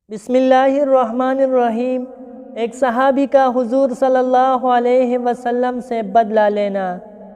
بسم اللہ الرحمن الرحیم۔ ایک صحابی کا حضور صلی اللہ علیہ وسلم سے بدلہ لینا۔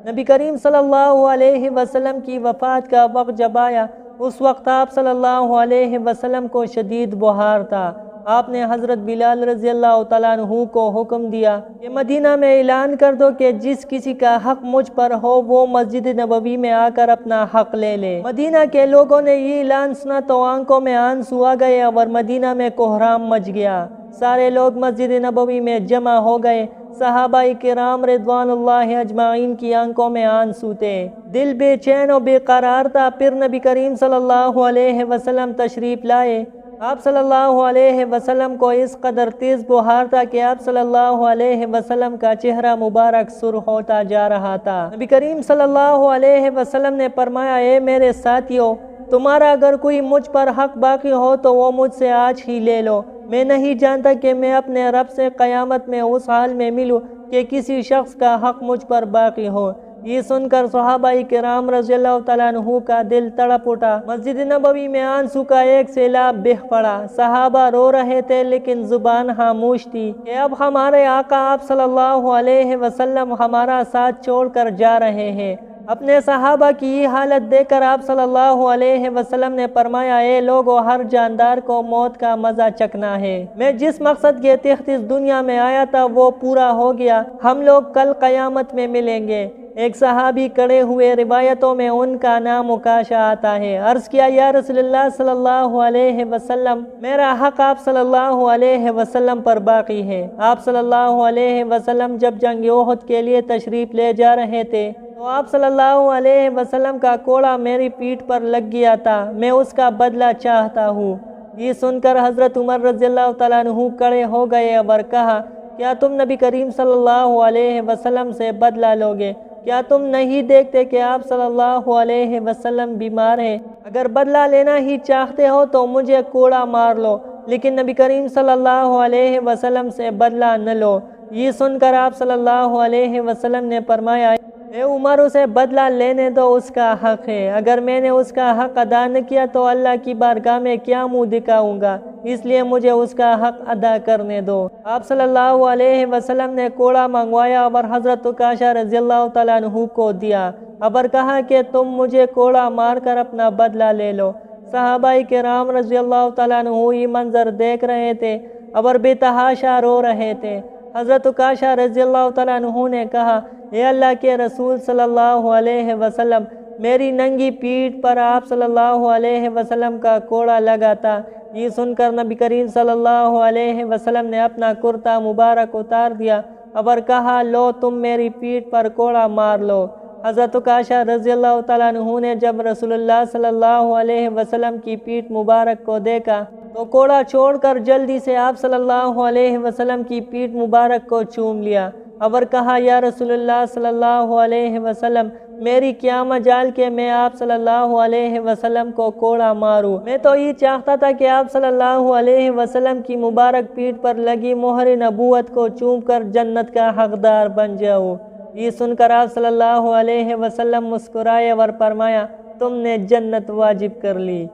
نبی کریم صلی اللہ علیہ وسلم کی وفات کا وقت جب آیا، اس وقت آپ صلی اللہ علیہ وسلم کو شدید بخار تھا۔ آپ نے حضرت بلال رضی اللہ تعالیٰ عنہ کو حکم دیا کہ مدینہ میں اعلان کر دو کہ جس کسی کا حق مجھ پر ہو وہ مسجد نبوی میں آ کر اپنا حق لے لے۔ مدینہ کے لوگوں نے یہ اعلان سنا تو آنکھوں میں آنسو آ گئے اور مدینہ میں کوہرام مچ گیا۔ سارے لوگ مسجد نبوی میں جمع ہو گئے۔ صحابہ کرام رضوان اللہ اجمعین کی آنکھوں میں آنسو تھے، دل بے چین و بے قرار تھا۔ پھر نبی کریم صلی اللہ علیہ وسلم تشریف لائے۔ آپ صلی اللہ علیہ وسلم کو اس قدر تیز بخار تھا کہ آپ صلی اللہ علیہ وسلم کا چہرہ مبارک سرخ ہوتا جا رہا تھا۔ نبی کریم صلی اللہ علیہ وسلم نے فرمایا، اے میرے ساتھیو، تمہارا اگر کوئی مجھ پر حق باقی ہو تو وہ مجھ سے آج ہی لے لو۔ میں نہیں جانتا کہ میں اپنے رب سے قیامت میں اس حال میں ملوں کہ کسی شخص کا حق مجھ پر باقی ہو۔ یہ سن کر صحابہ کرام رضی اللہ تعالیٰ عنہ کا دل تڑپ اٹھا۔ مسجد نبوی میں آنسو کا ایک سیلاب بہہ پڑا۔ صحابہ رو رہے تھے لیکن زبان خاموش تھی کہ اب ہمارے آقا آپ صلی اللہ علیہ وسلم ہمارا ساتھ چھوڑ کر جا رہے ہیں۔ اپنے صحابہ کی یہ حالت دیکھ کر آپ صلی اللہ علیہ وسلم نے فرمایا، اے لوگو، ہر جاندار کو موت کا مزہ چکھنا ہے۔ میں جس مقصد کے تحت اس دنیا میں آیا تھا وہ پورا ہو گیا۔ ہم لوگ کل قیامت میں ملیں گے۔ ایک صحابی کڑے ہوئے، روایتوں میں ان کا نام عکاشہ آتا ہے۔ عرض کیا، یا رسول اللہ صلی اللہ علیہ وسلم، میرا حق آپ صلی اللہ علیہ وسلم پر باقی ہے۔ آپ صلی اللہ علیہ وسلم جب جنگ احد کے لیے تشریف لے جا رہے تھے تو آپ صلی اللہ علیہ وسلم کا کوڑا میری پیٹھ پر لگ گیا تھا، میں اس کا بدلہ چاہتا ہوں۔ یہ سن کر حضرت عمر رضی اللہ تعالیٰ عنہ کھڑے ہو گئے اور کہا، کیا تم نبی کریم صلی اللہ علیہ وسلم سے بدلہ لوگے؟ کیا تم نہیں دیکھتے کہ آپ صلی اللہ علیہ وسلم بیمار ہیں؟ اگر بدلہ لینا ہی چاہتے ہو تو مجھے کوڑا مار لو، لیکن نبی کریم صلی اللہ علیہ وسلم سے بدلہ نہ لو۔ یہ سن کر آپ صلی اللہ علیہ وسلم نے فرمایا، اے عمر، اسے بدلہ لینے دو، اس کا حق ہے۔ اگر میں نے اس کا حق ادا نہ کیا تو اللہ کی بارگاہ میں کیا منہ دکھاؤں گا، اس لیے مجھے اس کا حق ادا کرنے دو۔ آپ صلی اللہ علیہ وسلم نے کوڑا منگوایا اور حضرت عکاشہ رضی اللہ تعالیٰ عنہ کو دیا اور کہا کہ تم مجھے کوڑا مار کر اپنا بدلہ لے لو۔ صحابہ کرام رضی اللہ تعالیٰ عنہ یہ منظر دیکھ رہے تھے اور بے تحاشا رو رہے تھے۔ حضرت عکاشہ رضی اللہ تعالیٰ عنہ نے کہا، اے اللہ کے رسول صلی اللہ علیہ وسلم، میری ننگی پیٹھ پر آپ صلی اللہ علیہ وسلم کا کوڑا لگا تھا۔ یہ سن کر نبی کریم صلی اللہ علیہ وسلم نے اپنا کرتا مبارک اتار دیا اور کہا، لو، تم میری پیٹھ پر کوڑا مار لو۔ حضرت عکاشہ رضی اللہ تعالیٰ عنہ نے جب رسول اللہ صلی اللہ علیہ وسلم کی پیٹھ مبارک کو دیکھا تو کوڑا چھوڑ کر جلدی سے آپ صلی اللہ علیہ وسلم کی پیٹھ مبارک کو چوم لیا اور کہا، یا رسول اللہ صلی اللہ علیہ وسلم، میری کیا مجال کہ میں آپ صلی اللہ علیہ وسلم کو کوڑا ماروں۔ میں تو یہ چاہتا تھا کہ آپ صلی اللہ علیہ وسلم کی مبارک پیٹھ پر لگی مہر نبوت کو چوم کر جنت کا حقدار بن جاؤں۔ یہ سن کر آپ صلی اللہ علیہ وسلم مسکرائے اور فرمایا، تم نے جنت واجب کر لی۔